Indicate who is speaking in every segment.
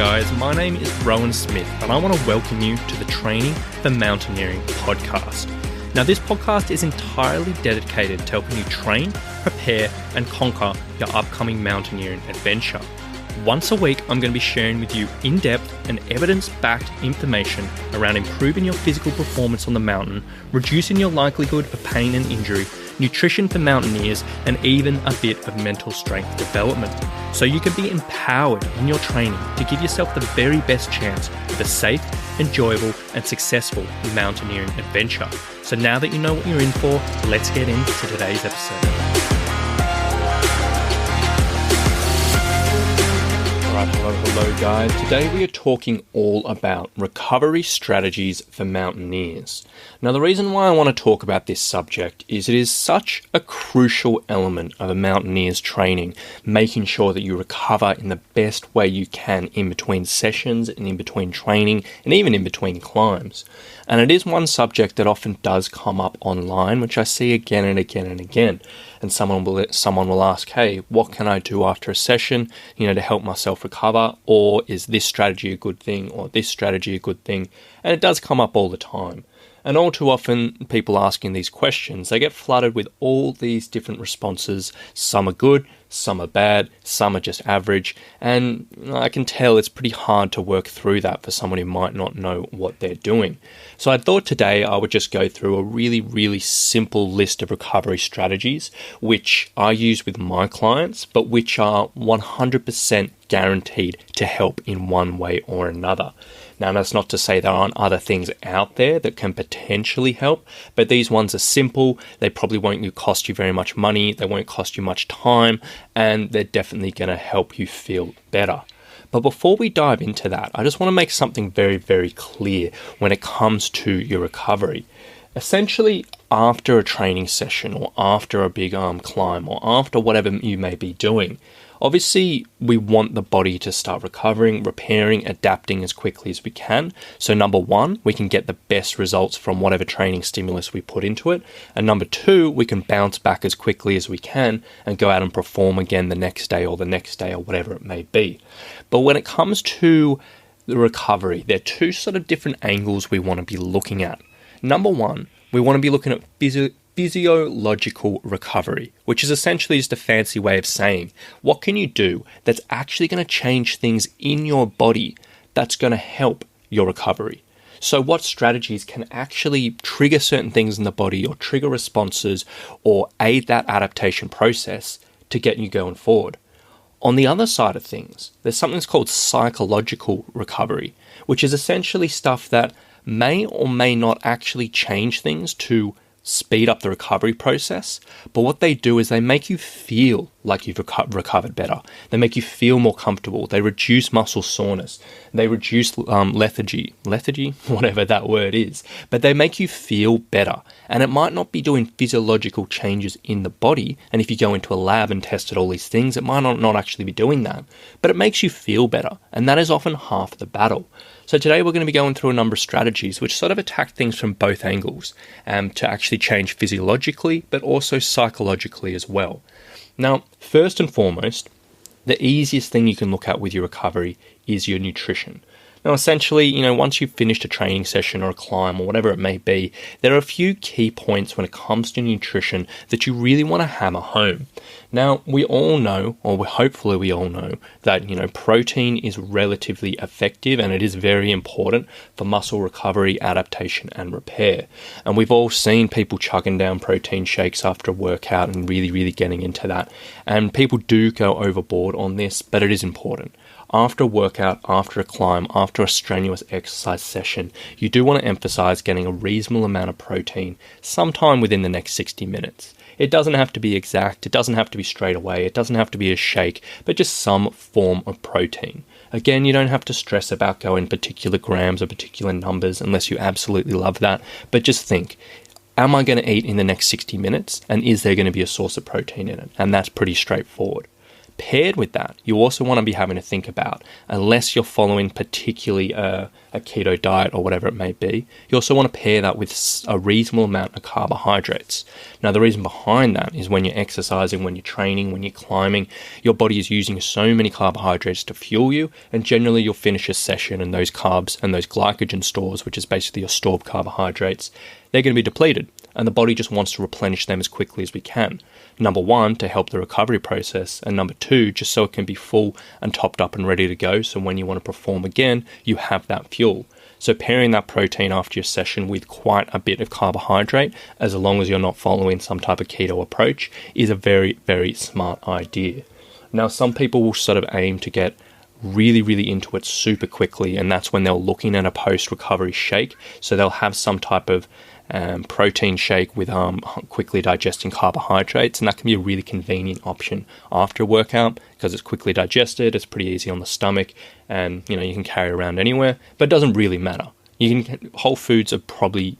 Speaker 1: guys, my name is Rowan Smith and I want to welcome you to the Training for Mountaineering podcast. Now this podcast is entirely dedicated to helping you train, prepare and conquer your upcoming mountaineering adventure. Once a week, I'm going to be sharing with you in-depth and evidence-backed information around improving your physical performance on the mountain, reducing your likelihood of pain and injury, nutrition for mountaineers, and even a bit of mental strength development, so you can be empowered in your training to give yourself the very best chance of a safe, enjoyable, and successful mountaineering adventure. So now that you know what you're in for, let's get into today's episode. Hello guys. Today we are talking all about recovery strategies for mountaineers. Now the reason why I want to talk about this subject is it is such a crucial element of a mountaineer's training, making sure that you recover in the best way you can in between sessions and in between training and even in between climbs. And it is one subject that often does come up online, which I see again and again and again. And someone will ask, hey, what can I do after a session, to help myself recover? Or is this strategy a good thing? Or this strategy a good thing? And it does come up all the time. And all too often, people asking these questions, they get flooded with all these different responses. Some are good, some are bad, some are just average. And I can tell it's pretty hard to work through that for someone who might not know what they're doing. So I thought today I would just go through a really, really simple list of recovery strategies, which I use with my clients, but which are 100% guaranteed to help in one way or another. Now, that's not to say there aren't other things out there that can potentially help, but these ones are simple. They probably won't cost you very much money. They won't cost you much time, and they're definitely going to help you feel better. But before we dive into that, I just want to make something very, very clear when it comes to your recovery. Essentially, after a training session or after a big climb or after whatever you may be doing, obviously, we want the body to start recovering, repairing, adapting as quickly as we can. So number one, we can get the best results from whatever training stimulus we put into it. And number two, we can bounce back as quickly as we can and go out and perform again the next day or whatever it may be. But when it comes to the recovery, there are two sort of different angles we want to be looking at. Number one, we want to be looking at physiological recovery, which is essentially just a fancy way of saying, what can you do that's actually going to change things in your body that's going to help your recovery? So what strategies can actually trigger certain things in the body or trigger responses or aid that adaptation process to get you going forward? On the other side of things, there's something that's called psychological recovery, which is essentially stuff that may or may not actually change things to speed up the recovery process, but what they do is they make you feel like you've recovered better. They make you feel more comfortable. They reduce muscle soreness. They reduce lethargy, whatever that word is, but they make you feel better. And it might not be doing physiological changes in the body, and if you go into a lab and tested all these things, it might not actually be doing that, but it makes you feel better, and that is often half the battle. So today we're going to be going through a number of strategies which sort of attack things from both angles to actually change physiologically, but also psychologically as well. Now, first and foremost, the easiest thing you can look at with your recovery is your nutrition. Now, essentially, once you've finished a training session or a climb or whatever it may be, there are a few key points when it comes to nutrition that you really want to hammer home. Now, we all know, or hopefully we all know, that, protein is relatively effective and it is very important for muscle recovery, adaptation, and repair. And we've all seen people chugging down protein shakes after a workout and really, really getting into that. And people do go overboard on this, but it is important. After a workout, after a climb, after a strenuous exercise session, you do want to emphasize getting a reasonable amount of protein sometime within the next 60 minutes. It doesn't have to be exact, it doesn't have to be straight away, it doesn't have to be a shake, but just some form of protein. Again, you don't have to stress about going particular grams or particular numbers unless you absolutely love that, but just think, am I going to eat in the next 60 minutes and is there going to be a source of protein in it? And that's pretty straightforward. Paired with that, you also want to be having to think about, unless you're following particularly a keto diet or whatever it may be, you also want to pair that with a reasonable amount of carbohydrates. Now, the reason behind that is when you're exercising, when you're training, when you're climbing, your body is using so many carbohydrates to fuel you, and generally you'll finish a session and those carbs and those glycogen stores, which is basically your stored carbohydrates, they're going to be depleted, and the body just wants to replenish them as quickly as we can. Number one, to help the recovery process, and number two, just so it can be full and topped up and ready to go, so when you want to perform again, you have that fuel. So pairing that protein after your session with quite a bit of carbohydrate, as long as you're not following some type of keto approach, is a very, very smart idea. Now, some people will sort of aim to get really into it super quickly, and that's when they're looking at a post-recovery shake. So they'll have some type of protein shake with quickly digesting carbohydrates, and that can be a really convenient option after a workout because it's quickly digested, it's pretty easy on the stomach, and you can carry around anywhere, but it doesn't really matter. Whole foods are probably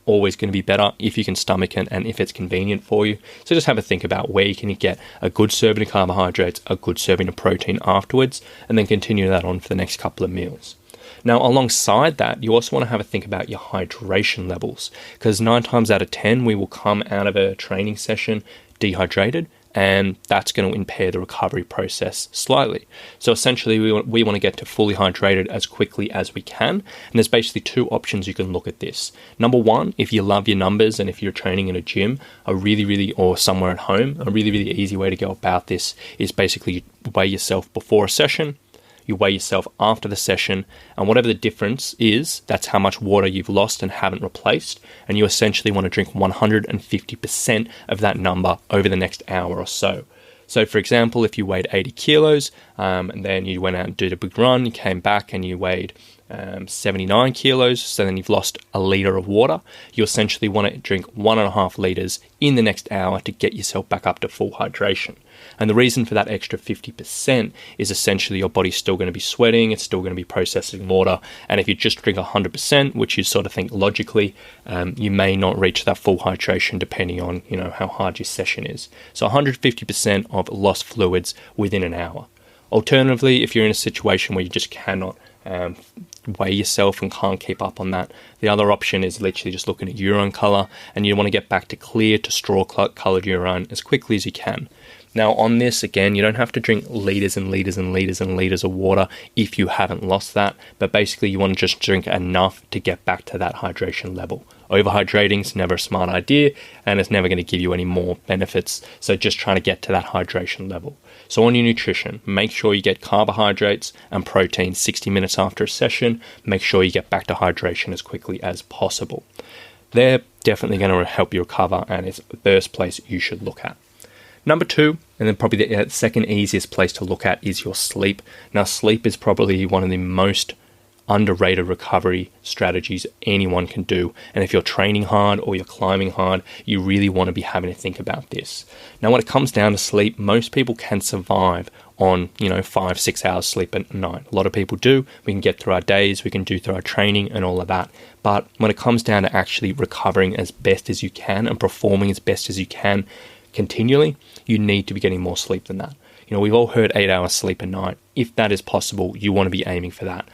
Speaker 1: always going to be better if you can stomach it and if it's convenient for you. So just have a think about where you can get a good serving of carbohydrates, a good serving of protein afterwards, and then continue that on for the next couple of meals. Now, alongside that, you also want to have a think about your hydration levels, because 9 times out of 10, we will come out of a training session dehydrated, and that's going to impair the recovery process slightly. So essentially, we want to get to fully hydrated as quickly as we can, and there's basically 2 options you can look at this. Number one, if you love your numbers and if you're training in a gym, or somewhere at home, a really easy way to go about this is basically weigh yourself before a session, you weigh yourself after the session, and whatever the difference is, that's how much water you've lost and haven't replaced, and you essentially want to drink 150% of that number over the next hour or so. So for example, if you weighed 80 kilos, and then you went out and did a big run, you came back and you weighed 79 kilos, so then you've lost a litre of water, you essentially want to drink 1.5 litres in the next hour to get yourself back up to full hydration. And the reason for that extra 50% is essentially your body's still going to be sweating, it's still going to be processing water, and if you just drink 100%, which you sort of think logically, you may not reach that full hydration depending on how hard your session is. So 150% of lost fluids within an hour. Alternatively, if you're in a situation where you just cannot weigh yourself and can't keep up on that, the other option is literally just looking at urine color, and you want to get back to clear to straw colored urine as quickly as you can. Now on this, again, you don't have to drink liters and liters and liters and liters of water if you haven't lost that, but basically you want to just drink enough to get back to that hydration level. Overhydrating is never a smart idea, and it's never going to give you any more benefits, so just trying to get to that hydration level. So on your nutrition, make sure you get carbohydrates and protein 60 minutes after a session. Make sure you get back to hydration as quickly as possible. They're definitely going to help you recover, and it's the first place you should look at. Number 2, and then probably the second easiest place to look at, is your sleep. Now, sleep is probably one of the most underrated recovery strategies anyone can do. And if you're training hard or you're climbing hard, you really want to be having to think about this. Now, when it comes down to sleep, most people can survive on 5-6 hours sleep at night. A lot of people do. We can get through our days, we can do through our training and all of that. But when it comes down to actually recovering as best as you can and performing as best as you can continually, you need to be getting more sleep than that. We've all heard 8 hours sleep a night. If that is possible, you want to be aiming for that.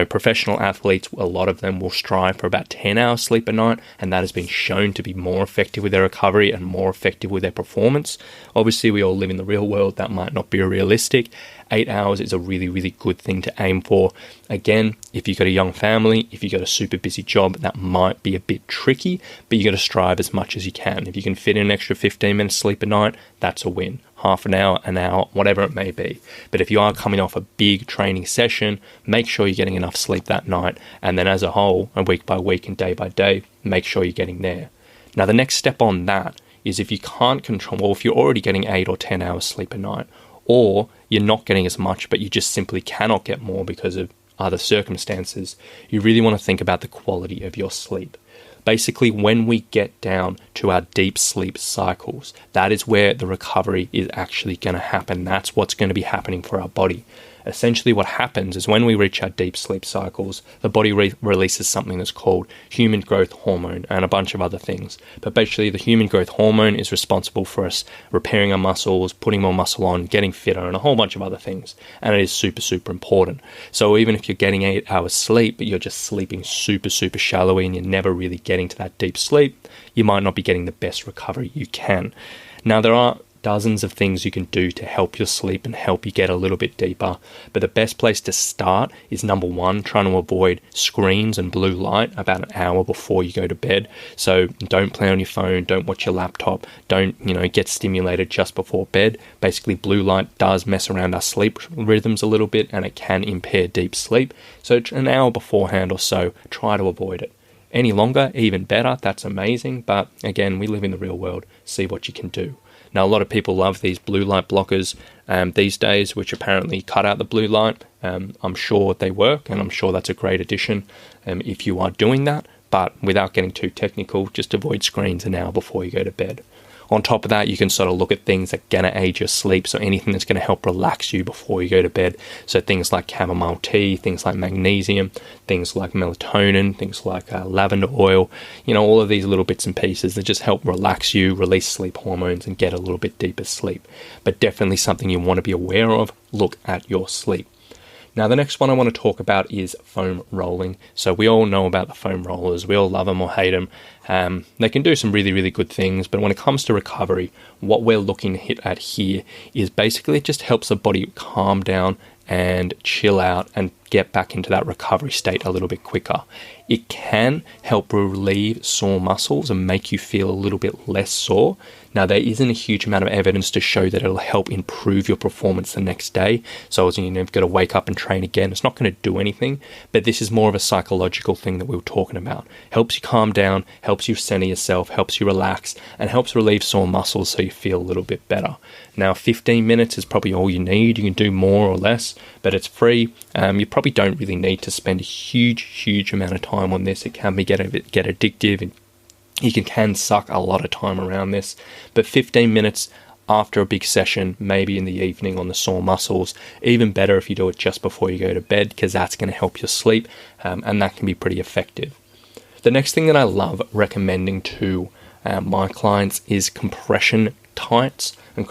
Speaker 1: Professional athletes, a lot of them will strive for about 10 hours sleep a night, and that has been shown to be more effective with their recovery and more effective with their performance. Obviously, we all live in the real world. That might not be realistic. 8 hours is a really good thing to aim for. Again, if you've got a young family, if you've got a super busy job, that might be a bit tricky, but you got to strive as much as you can. If you can fit in an extra 15 minutes sleep a night, that's a win. Half an hour, whatever it may be. But if you are coming off a big training session, make sure you're getting enough sleep that night, and then as a whole, and week by week and day by day, make sure you're getting there. Now, the next step on that is if you can't control, or if you're already getting 8 or 10 hours sleep a night, or you're not getting as much, but you just simply cannot get more because of other circumstances, you really want to think about the quality of your sleep. Basically, when we get down to our deep sleep cycles, that is where the recovery is actually going to happen. That's what's going to be happening for our body. Essentially what happens is when we reach our deep sleep cycles, the body releases something that's called human growth hormone and a bunch of other things. But basically the human growth hormone is responsible for us repairing our muscles, putting more muscle on, getting fitter, and a whole bunch of other things. And it is super, super important. So even if you're getting 8 hours sleep, but you're just sleeping super, super shallowly and you're never really getting to that deep sleep, you might not be getting the best recovery you can. Now, there are dozens of things you can do to help your sleep and help you get a little bit deeper. But the best place to start is, number one, trying to avoid screens and blue light about an hour before you go to bed. So don't play on your phone, don't watch your laptop, don't, get stimulated just before bed. Basically, blue light does mess around our sleep rhythms a little bit and it can impair deep sleep. So an hour beforehand or so, try to avoid it. Any longer, even better, that's amazing. But again, we live in the real world, see what you can do. Now, a lot of people love these blue light blockers these days, which apparently cut out the blue light. I'm sure they work, and I'm sure that's a great addition if you are doing that. But without getting too technical, just avoid screens an hour before you go to bed. On top of that, you can sort of look at things that are going to aid your sleep, so anything that's going to help relax you before you go to bed. So things like chamomile tea, things like magnesium, things like melatonin, things like lavender oil, all of these little bits and pieces that just help relax you, release sleep hormones, and get a little bit deeper sleep. But definitely something you want to be aware of, look at your sleep. Now, the next one I want to talk about is foam rolling. So we all know about the foam rollers. We all love them or hate them. They can do some really, really good things. But when it comes to recovery, what we're looking at here is basically it just helps the body calm down and chill out and get back into that recovery state a little bit quicker. It can help relieve sore muscles and make you feel a little bit less sore. Now, there isn't a huge amount of evidence to show that it'll help improve your performance the next day. So as you've got to wake up and train again, it's not going to do anything, but this is more of a psychological thing that we were talking about. Helps you calm down, helps you center yourself, helps you relax, and helps relieve sore muscles so you feel a little bit better. Now, 15 minutes is probably all you need. You can do more or less, but it's free. You probably don't really need to spend a huge amount of time on this. It can get addictive, and you can suck a lot of time around this. But 15 minutes after a big session, maybe in the evening on the sore muscles, even better if you do it just before you go to bed, because that's going to help your sleep, and that can be pretty effective. The next thing that I love recommending to my clients is compression tights and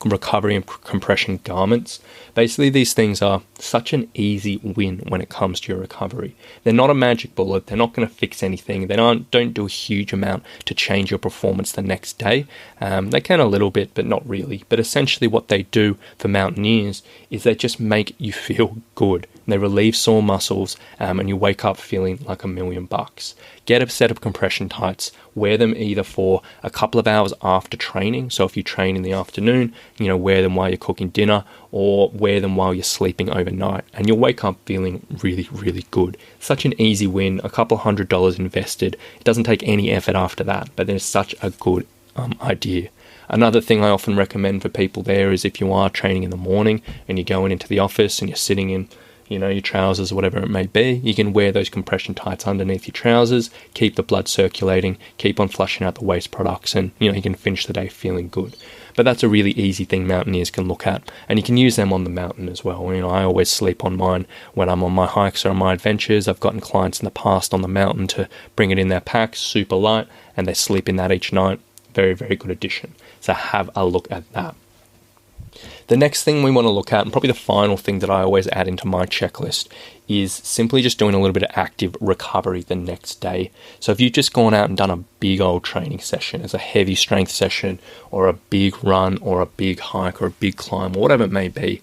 Speaker 1: recovery and compression garments. Basically, these things are such an easy win when it comes to your recovery. They're not a magic bullet. They're not going to fix anything. They don't do a huge amount to change your performance the next day. They can a little bit, but not really. But essentially what they do for Mountaineers is they just make you feel good. They relieve sore muscles, and you wake up feeling like $1,000,000. Get a set of compression tights, wear them either for a couple of hours after training. So if you train in the afternoon, wear them while you're cooking dinner, or wear them while you're sleeping overnight, and you'll wake up feeling really, really good. Such an easy win, a couple $100 invested. It doesn't take any effort after that, but there's such a good idea. Another thing I often recommend for people there is if you are training in the morning and you're going into the office and you're sitting in your trousers or whatever it may be, you can wear those compression tights underneath your trousers, keep the blood circulating, keep on flushing out the waste products, and you can finish the day feeling good. But that's a really easy thing Mountaineers can look at, and you can use them on the mountain as well. I always sleep on mine when I'm on my hikes or on my adventures. I've gotten clients in the past on the mountain to bring it in their packs, super light, and they sleep in that each night. Very, very good addition. So have a look at that. The next thing we want to look at, and probably the final thing that I always add into my checklist, is simply just doing a little bit of active recovery the next day. So if you've just gone out and done a big old training session, as a heavy strength session, or a big run, or a big hike, or a big climb, or whatever it may be,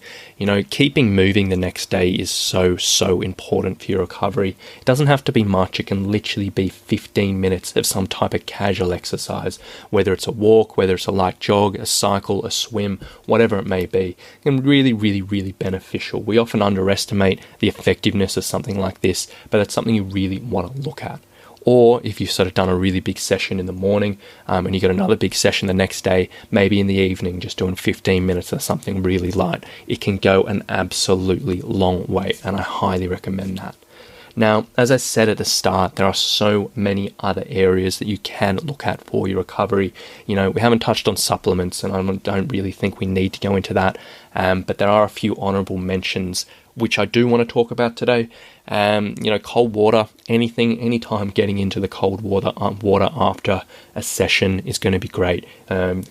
Speaker 1: keeping moving the next day is so important for your recovery. It doesn't have to be much. It can literally be 15 minutes of some type of casual exercise, whether it's a walk, whether it's a light jog, a cycle, a swim, whatever it may be, and really beneficial. We often underestimate the effectiveness of something like this, but that's something you really want to look at. Or if you've sort of done a really big session in the morning and you got another big session the next day, maybe in the evening, just doing 15 minutes of something really light, it can go an absolutely long way, and I highly recommend that. Now, as I said at the start, there are so many other areas that you can look at for your recovery. We haven't touched on supplements, and I don't really think we need to go into that, but there are a few honorable mentions which I do want to talk about today. Cold water, anytime getting into the cold water after a session is going to be great.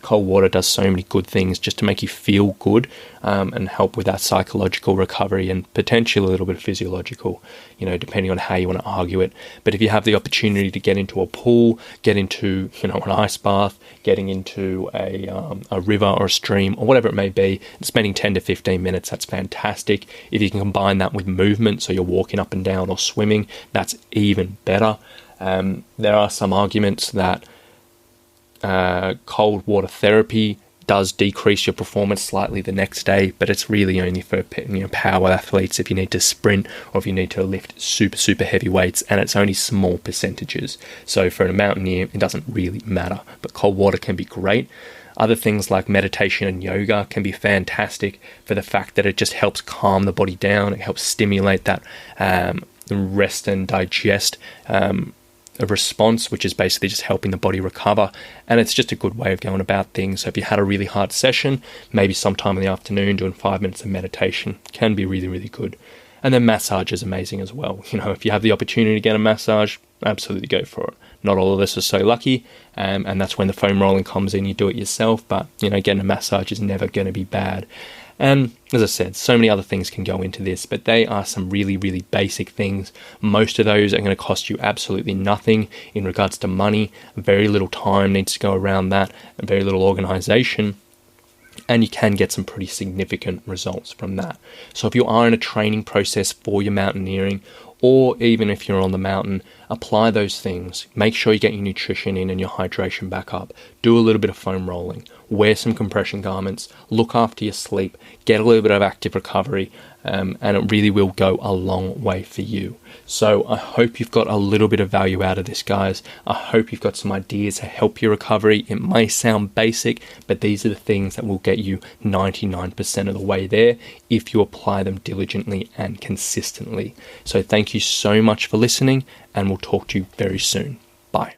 Speaker 1: Cold water does so many good things just to make you feel good and help with that psychological recovery and potentially a little bit of physiological, depending on how you want to argue it. But if you have the opportunity to get into a pool, get into, an ice bath, getting into a river or a stream or whatever it may be, and spending 10 to 15 minutes, that's fantastic. If you can combine that with movement, so you're walking up and down or swimming, that's even better. There are some arguments that cold water therapy does decrease your performance slightly the next day, but it's really only for power athletes if you need to sprint or if you need to lift super heavy weights, and it's only small percentages. So for a mountaineer, it doesn't really matter, but cold water can be great. Other things like meditation and yoga can be fantastic for the fact that it just helps calm the body down. It helps stimulate that rest and digest a response, which is basically just helping the body recover. And it's just a good way of going about things. So if you had a really hard session, maybe sometime in the afternoon doing 5 minutes of meditation can be really good. And then massage is amazing as well. If you have the opportunity to get a massage, absolutely go for it. Not all of us are so lucky, and that's when the foam rolling comes in. You do it yourself, but getting a massage is never going to be bad. And as I said, so many other things can go into this, but they are some really basic things. Most of those are going to cost you absolutely nothing in regards to money. Very little time needs to go around that, and very little organization. And you can get some pretty significant results from that. So if you are in a training process for your mountaineering, or even if you're on the mountain, apply those things. Make sure you get your nutrition in and your hydration back up. Do a little bit of foam rolling. Wear some compression garments. Look after your sleep. Get a little bit of active recovery. And it really will go a long way for you. So I hope you've got a little bit of value out of this, guys. I hope you've got some ideas to help your recovery. It may sound basic, but these are the things that will get you 99% of the way there if you apply them diligently and consistently. So thank you so much for listening, and we'll talk to you very soon. Bye.